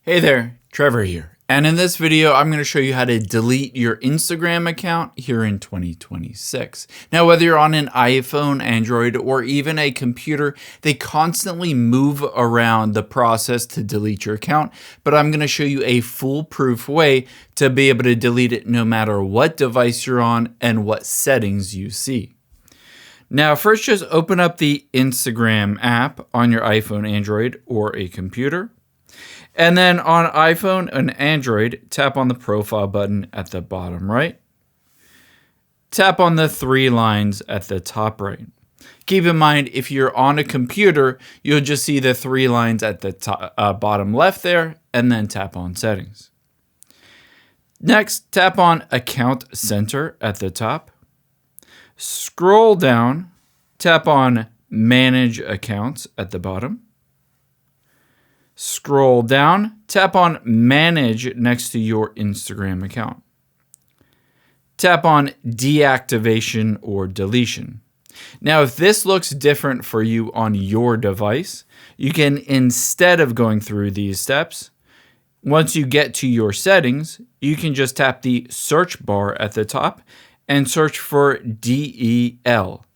Hey there, Trevor here. And in this video, I'm going to show you how to delete your Instagram account here in 2026. Now, whether you're on an iPhone, Android, or even a computer, they constantly move around the process to delete your account. But I'm going to show you a foolproof way to be able to delete it no matter what device you're on and what settings you see. Now, first, just open up the Instagram app on your iPhone, Android, or a computer. And then on iPhone and Android, tap on the profile button at the bottom right. Tap on the three lines at the top right. Keep in mind, if you're on a computer, you'll just see the three lines at the top, bottom left there, and then tap on Settings. Next, tap on Account Center at the top. Scroll down, tap on Manage Accounts at the bottom. Scroll down, tap on Manage next to your Instagram account. Tap on Deactivation or Deletion. Now, if this looks different for you on your device, you can, instead of going through these steps, once you get to your settings, you can just tap the search bar at the top and search for DEL.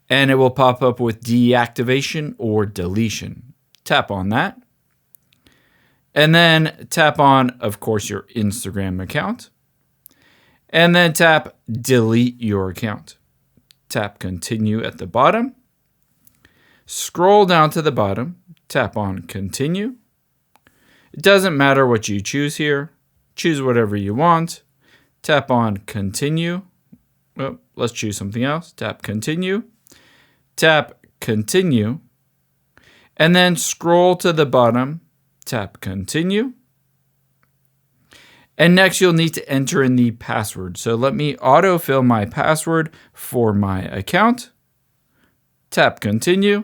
And it will pop up with Deactivation or Deletion. Tap on that. And then tap on, of course, your Instagram account. And then tap Delete Your Account. Tap Continue at the bottom. Scroll down to the bottom. Tap on Continue. It doesn't matter what you choose here. Choose whatever you want. Tap on Continue. Oh, let's choose something else. Tap Continue. Tap Continue. And then scroll to the bottom. Tap Continue. And next you'll need to enter in the password. So let me autofill my password for my account. Tap Continue.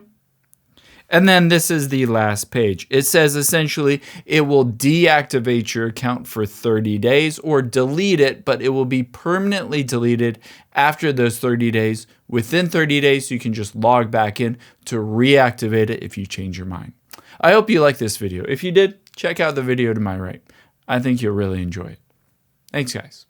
And then this is the last page. It says essentially it will deactivate your account for 30 days or delete it, but it will be permanently deleted after those 30 days. Within 30 days, you can just log back in to reactivate it if you change your mind. I hope you liked this video. If you did, check out the video to my right. I think you'll really enjoy it. Thanks, guys.